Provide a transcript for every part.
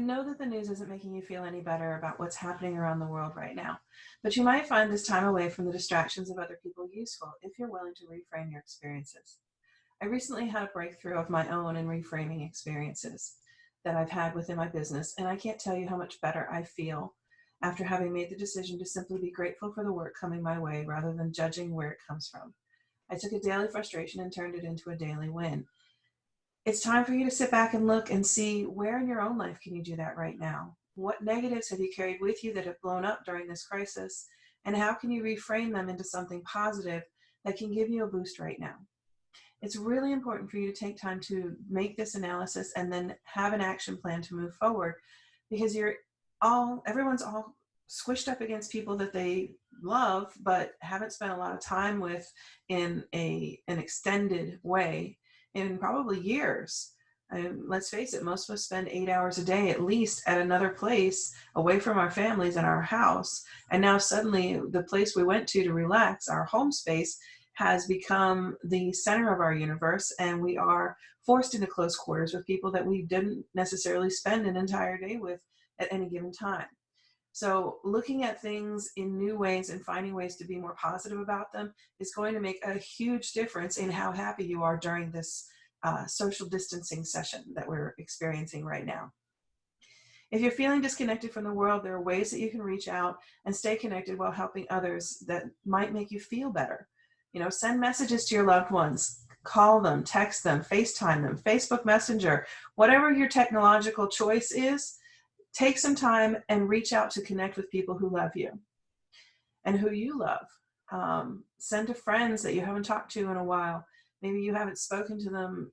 know that the news isn't making you feel any better about what's happening around the world right now, but you might find this time away from the distractions of other people useful if you're willing to reframe your experiences. I recently had a breakthrough of my own in reframing experiences that I've had within my business, and I can't tell you how much better I feel after having made the decision to simply be grateful for the work coming my way rather than judging where it comes from. I took a daily frustration and turned it into a daily win. It's time for you to sit back and look and see where in your own life can you do that right now? What negatives have you carried with you that have blown up during this crisis? And how can you reframe them into something positive that can give you a boost right now? It's really important for you to take time to make this analysis and then have an action plan to move forward, because everyone's all squished up against people that they love but haven't spent a lot of time with in an extended way in probably years. Let's face it, most of us spend 8 hours a day at least at another place away from our families and our house. And now suddenly the place we went to relax, our home space, has become the center of our universe, and we are forced into close quarters with people that we didn't necessarily spend an entire day with at any given time. So looking at things in new ways and finding ways to be more positive about them is going to make a huge difference in how happy you are during this social distancing session that we're experiencing right now. If you're feeling disconnected from the world, there are ways that you can reach out and stay connected while helping others that might make you feel better. Send messages to your loved ones, call them, text them, FaceTime them, Facebook Messenger, whatever your technological choice is. Take some time and reach out to connect with people who love you and who you love. Send to friends that you haven't talked to in a while. Maybe you haven't spoken to them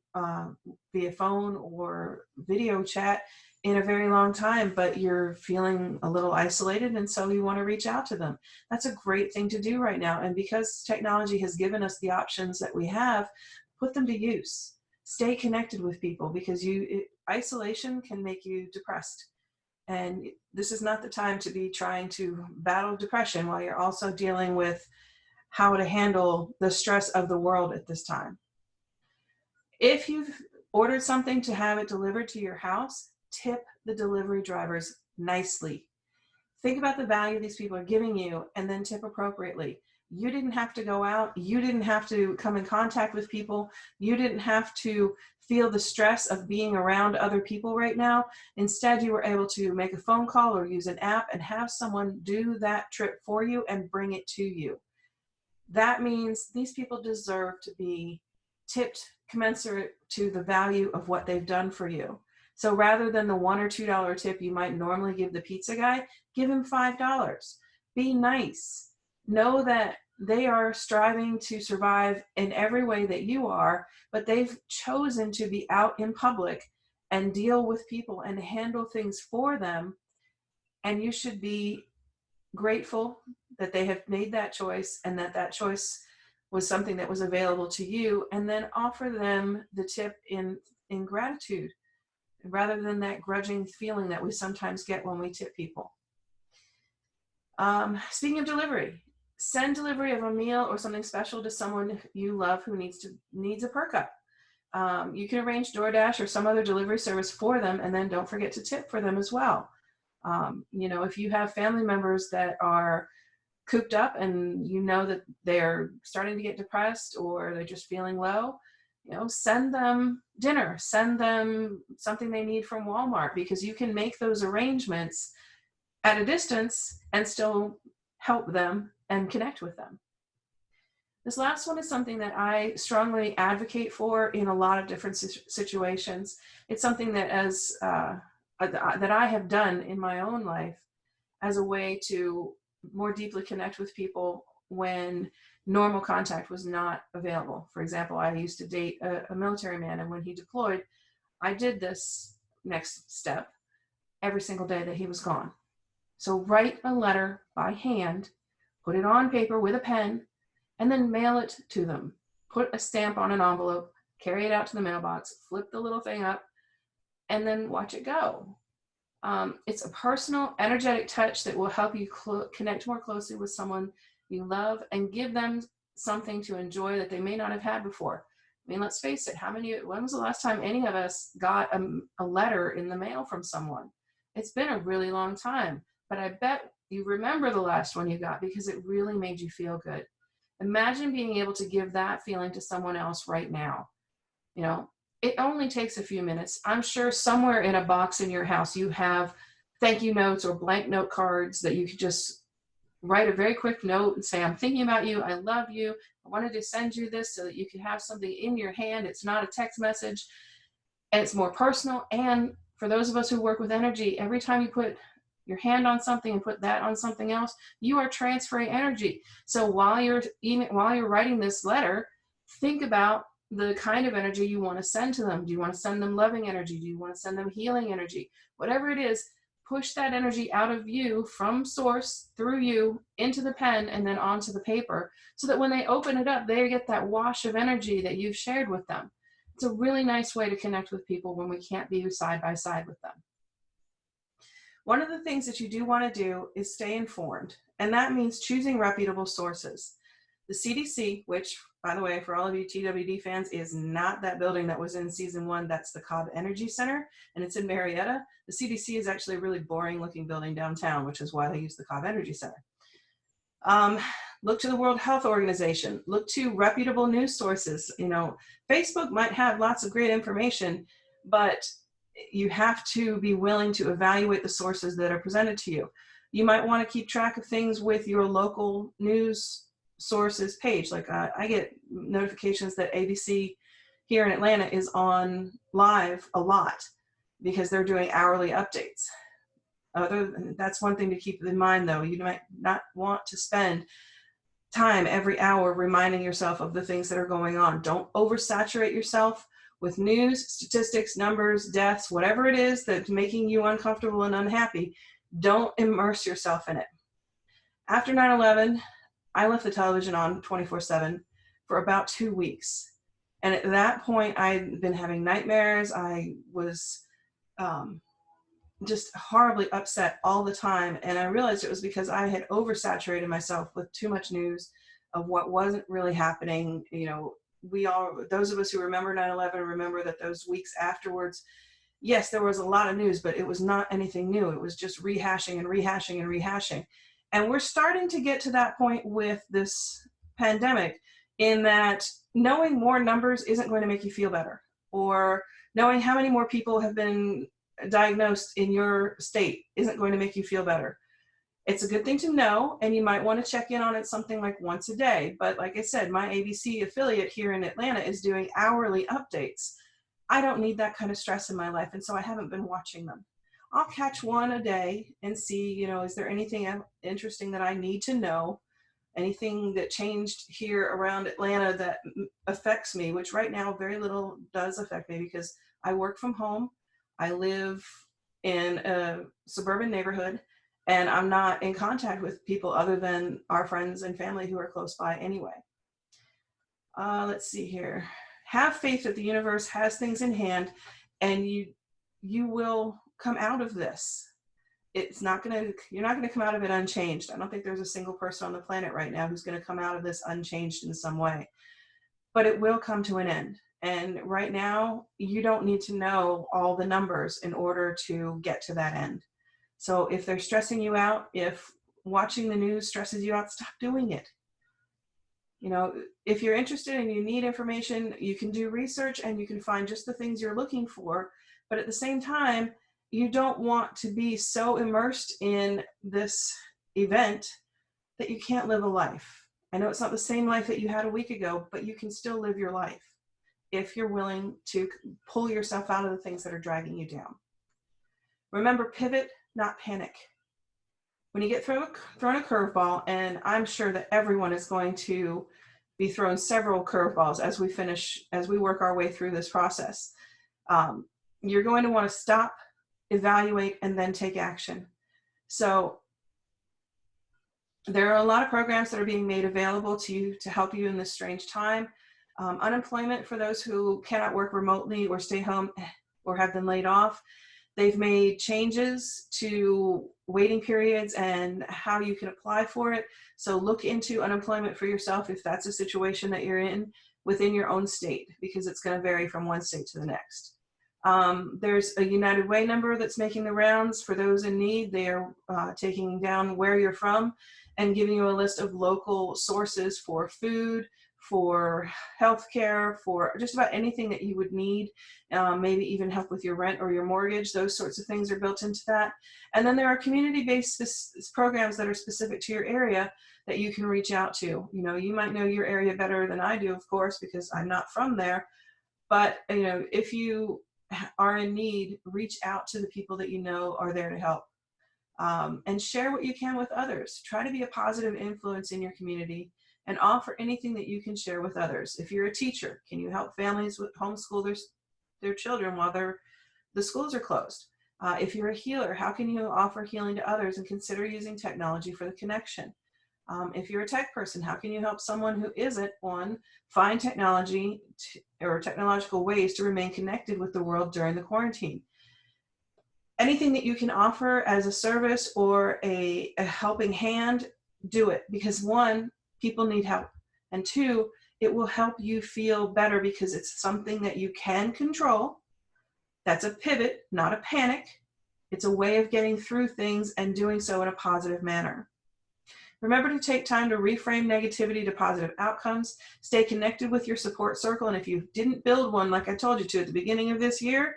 via phone or video chat in a very long time, but you're feeling a little isolated, and so you want to reach out to them. That's a great thing to do right now. And because technology has given us the options that we have, put them to use. Stay connected with people, because isolation can make you depressed. And this is not the time to be trying to battle depression while you're also dealing with how to handle the stress of the world at this time. If you've ordered something to have it delivered to your house, tip the delivery drivers nicely. Think about the value these people are giving you and then tip appropriately. You didn't have to go out. You didn't have to come in contact with people. You didn't have to feel the stress of being around other people right now. Instead, you were able to make a phone call or use an app and have someone do that trip for you and bring it to you. That means these people deserve to be tipped commensurate to the value of what they've done for you. So rather than the $1 or $2 tip you might normally give the pizza guy, give him $5. Be nice. Know that they are striving to survive in every way that you are, but they've chosen to be out in public and deal with people and handle things for them. And you should be grateful that they have made that choice, and that choice was something that was available to you, and then offer them the tip in gratitude, rather than that grudging feeling that we sometimes get when we tip people. Speaking of delivery, send delivery of a meal or something special to someone you love who needs a perk up. You can arrange DoorDash or some other delivery service for them, and then don't forget to tip for them as well. If you have family members that are cooped up and you know that they're starting to get depressed or they're just feeling low, send them dinner, send them something they need from Walmart, because you can make those arrangements at a distance and still help them and connect with them. This last one is something that I strongly advocate for in a lot of different situations. It's something that that I have done in my own life as a way to more deeply connect with people when normal contact was not available. For example, I used to date a military man, and when he deployed, I did this next step every single day that he was gone. So write a letter by hand, put it on paper with a pen, and then mail it to them. Put a stamp on an envelope, carry it out to the mailbox, flip the little thing up, and then watch it go. It's a personal, energetic touch that will help you connect more closely with someone you love and give them something to enjoy that they may not have had before. I mean, let's face it, when was the last time any of us got a letter in the mail from someone? It's been a really long time, but I bet you remember the last one you got because it really made you feel good. Imagine being able to give that feeling to someone else right now. You know, it only takes a few minutes. I'm sure somewhere in a box in your house you have thank you notes or blank note cards that you could just write a very quick note and say, I'm thinking about you. I love you. I wanted to send you this so that you could have something in your hand. It's not a text message, and it's more personal. And for those of us who work with energy, every time you put your hand on something and put that on something else, you are transferring energy. So while you're writing this letter, think about the kind of energy you want to send to them. Do you want to send them loving energy? Do you want to send them healing energy? Whatever it is, push that energy out of you from source through you into the pen and then onto the paper, so that when they open it up, they get that wash of energy that you've shared with them. It's a really nice way to connect with people when we can't be side by side with them. One of the things that you do want to do is stay informed, and that means choosing reputable sources. The CDC, which, by the way, for all of you TWD fans, is not that building that was in season 1. That's the Cobb Energy Center, and it's in Marietta. The CDC is actually a really boring looking building downtown, which is why they use the Cobb Energy Center. Look to the World Health Organization. Look to reputable news sources. You know, Facebook might have lots of great information, but you have to be willing to evaluate the sources that are presented to you. You might want to keep track of things with your local news sources page. Like I get notifications that ABC here in Atlanta is on live a lot because they're doing hourly updates. That's one thing to keep in mind, though. You might not want to spend time every hour reminding yourself of the things that are going on. Don't oversaturate yourself with news, statistics, numbers, deaths, whatever it is that's making you uncomfortable and unhappy. Don't immerse yourself in it. After 9/11, I left the television on 24/7 for about 2 weeks. And at that point, I'd been having nightmares. I was just horribly upset all the time. And I realized it was because I had oversaturated myself with too much news of what wasn't really happening. You know, those of us who remember 9/11 remember that those weeks afterwards, yes, there was a lot of news, but it was not anything new. It was just rehashing and rehashing and rehashing. And we're starting to get to that point with this pandemic, in that knowing more numbers isn't going to make you feel better, or knowing how many more people have been diagnosed in your state isn't going to make you feel better. It's a good thing to know, and you might want to check in on it something like once a day. But like I said, my ABC affiliate here in Atlanta is doing hourly updates. I don't need that kind of stress in my life, and so I haven't been watching them. I'll catch one a day and see, you know, is there anything interesting that I need to know? Anything that changed here around Atlanta that affects me, which right now very little does affect me because I work from home. I live in a suburban neighborhood, and I'm not in contact with people other than our friends and family who are close by anyway. Let's see here. Have faith that the universe has things in hand, and you will come out of this. You're not going to come out of it unchanged. I don't think there's a single person on the planet right now who's going to come out of this unchanged in some way, but it will come to an end. And right now, you don't need to know all the numbers in order to get to that end. So if they're stressing you out, if watching the news stresses you out, stop doing it. You know, if you're interested and you need information, you can do research and you can find just the things you're looking for. But at the same time, you don't want to be so immersed in this event that you can't live a life. I know it's not the same life that you had a week ago, but you can still live your life if you're willing to pull yourself out of the things that are dragging you down. Remember, pivot, not panic. When you get thrown a curveball, and I'm sure that everyone is going to be thrown several curveballs as we work our way through this process, you're going to want to stop, evaluate, and then take action. So there are a lot of programs that are being made available to you to help you in this strange time. Unemployment for those who cannot work remotely or stay home or have been laid off. They've made changes to waiting periods and how you can apply for it. So look into unemployment for yourself if that's a situation that you're in within your own state, because it's going to vary from one state to the next. There's a United Way number that's making the rounds for those in need. They are taking down where you're from and giving you a list of local sources for food, for healthcare, for just about anything that you would need, maybe even help with your rent or your mortgage. Those sorts of things are built into that. And then there are community-based programs that are specific to your area that you can reach out to. You know, you might know your area better than I do, of course, because I'm not from there. But, you know, if you are in need, reach out to the people that you know are there to help. And share what you can with others. Try to be a positive influence in your community and offer anything that you can share with others. If you're a teacher, can you help families with homeschool their children while the schools are closed? If you're a healer, how can you offer healing to others and consider using technology for the connection? If you're a tech person, how can you help someone who isn't one find technology or technological ways to remain connected with the world during the quarantine? Anything that you can offer as a service or a helping hand, do it, because one, people need help, and two, it will help you feel better because it's something that you can control. That's a pivot, not a panic. It's a way of getting through things and doing so in a positive manner. Remember to take time to reframe negativity to positive outcomes. Stay connected with your support circle, and if you didn't build one like I told you to at the beginning of this year,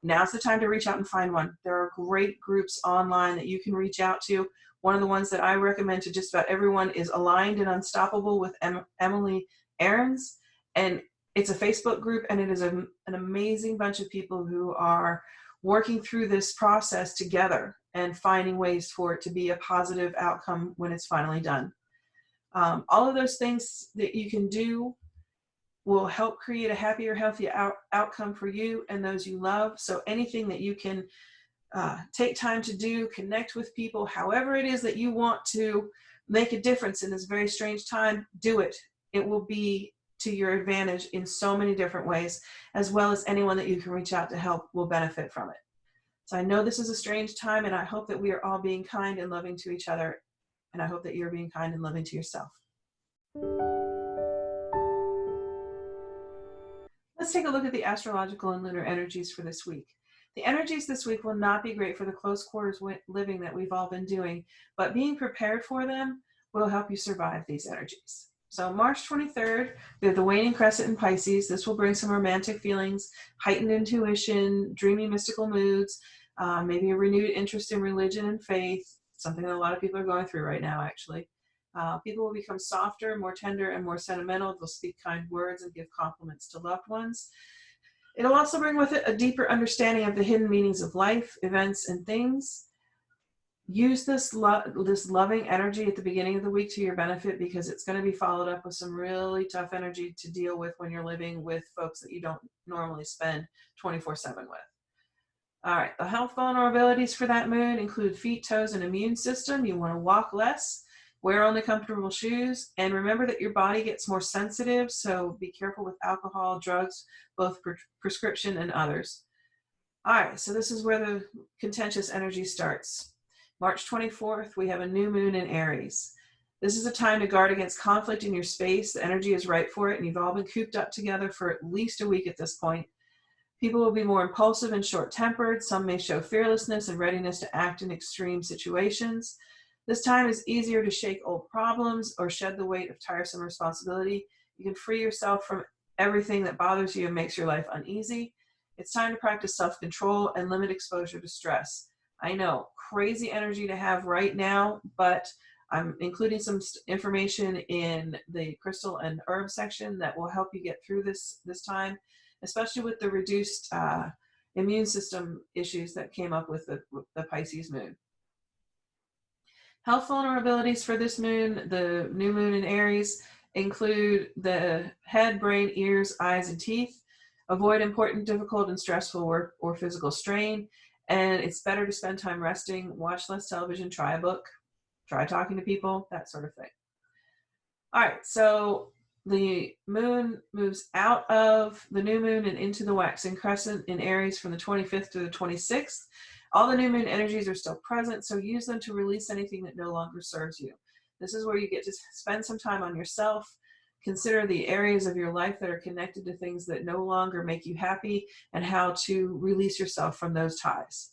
now's the time to reach out and find one. There are great groups online that you can reach out to. One of the ones that I recommend to just about everyone is Aligned and Unstoppable with Emily Aarons. And it's a Facebook group, and it is an amazing bunch of people who are working through this process together and finding ways for it to be a positive outcome when it's finally done. All of those things that you can do will help create a happier, healthier outcome for you and those you love. So anything that you can take time to do, connect with people, however it is that you want to make a difference in this very strange time, do it. It will be to your advantage in so many different ways, as well as anyone that you can reach out to help will benefit from it. So I know this is a strange time, and I hope that we are all being kind and loving to each other, and I hope that you're being kind and loving to yourself. Let's take a look at the astrological and lunar energies for this week. The energies this week will not be great for the close quarters living that we've all been doing, but being prepared for them will help you survive these energies. So March 23rd, we have the waning crescent in Pisces. This will bring some romantic feelings, heightened intuition, dreamy mystical moods, maybe a renewed interest in religion and faith, something that a lot of people are going through right now, actually. People will become softer, more tender, and more sentimental. They'll speak kind words and give compliments to loved ones. It'll also bring with it a deeper understanding of the hidden meanings of life, events, and things. Use this loving energy at the beginning of the week to your benefit, because it's going to be followed up with some really tough energy to deal with when you're living with folks that you don't normally spend 24/7 with. All right, the health vulnerabilities for that moon include feet, toes, and immune system. You want to walk less, wear only comfortable shoes, and remember that your body gets more sensitive, so be careful with alcohol, drugs, both prescription and others. All right, so this is where the contentious energy starts. March 24th, we have a new moon in Aries. This is a time to guard against conflict in your space. The energy is right for it, and you've all been cooped up together for at least a week at this point. People will be more impulsive and short-tempered. Some may show fearlessness and readiness to act in extreme situations. This time is easier to shake old problems or shed the weight of tiresome responsibility. You can free yourself from everything that bothers you and makes your life uneasy. It's time to practice self-control and limit exposure to stress. I know, crazy energy to have right now, but I'm including some information in the crystal and herb section that will help you get through this time, especially with the reduced immune system issues that came up with the Pisces moon. Health vulnerabilities for this moon, the new moon in Aries, include the head, brain, ears, eyes, and teeth. Avoid important, difficult, and stressful work or physical strain. And it's better to spend time resting, watch less television, try a book, try talking to people, that sort of thing. All right, so the moon moves out of the new moon and into the waxing crescent in Aries from the 25th to the 26th. All the new moon energies are still present, so use them to release anything that no longer serves you. This is where you get to spend some time on yourself, Consider the areas of your life that are connected to things that no longer make you happy and how to release yourself from those ties.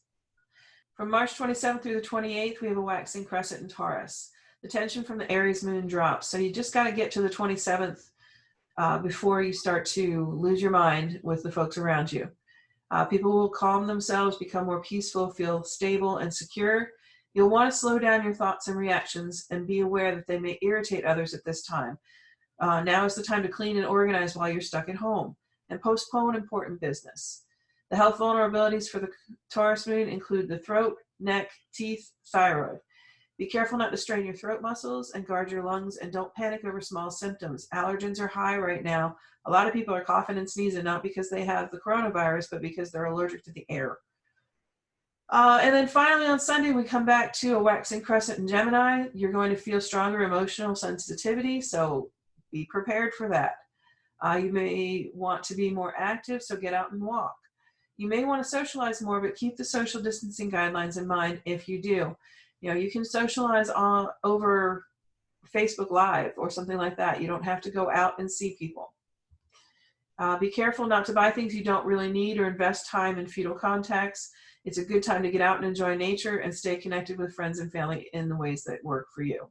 From March 27th through the 28th, we have a waxing crescent in Taurus. The tension from the Aries moon drops. So you just got to get to the 27th before you start to lose your mind with the folks around you. People will calm themselves, become more peaceful, feel stable and secure. You'll want to slow down your thoughts and reactions and be aware that they may irritate others at this time. Now is the time to clean and organize while you're stuck at home and postpone important business. The health vulnerabilities for the Taurus moon include the throat, neck, teeth, thyroid. Be careful not to strain your throat muscles and guard your lungs, and don't panic over small symptoms. Allergens are high right now. A lot of people are coughing and sneezing, not because they have the coronavirus, but because they're allergic to the air. And then finally on Sunday, we come back to a waxing crescent in Gemini. You're going to feel stronger emotional sensitivity, so be prepared for that. You may want to be more active, so get out and walk. You may want to socialize more, but keep the social distancing guidelines in mind if you do. You can socialize over Facebook Live or something like that. You don't have to go out and see people. Be careful not to buy things you don't really need or invest time in futile contacts. It's a good time to get out and enjoy nature and stay connected with friends and family in the ways that work for you.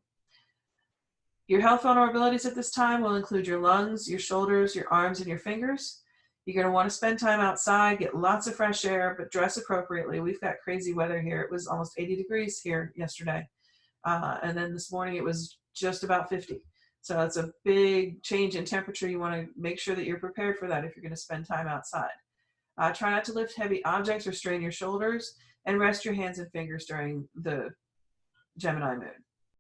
Your health vulnerabilities at this time will include your lungs, your shoulders, your arms, and your fingers. You're going to want to spend time outside, get lots of fresh air, but dress appropriately. We've got crazy weather here. It was almost 80 degrees here yesterday. And then this morning it was just about 50. So it's a big change in temperature. You want to make sure that you're prepared for that if you're going to spend time outside. Try not to lift heavy objects or strain your shoulders, and rest your hands and fingers during the Gemini moon.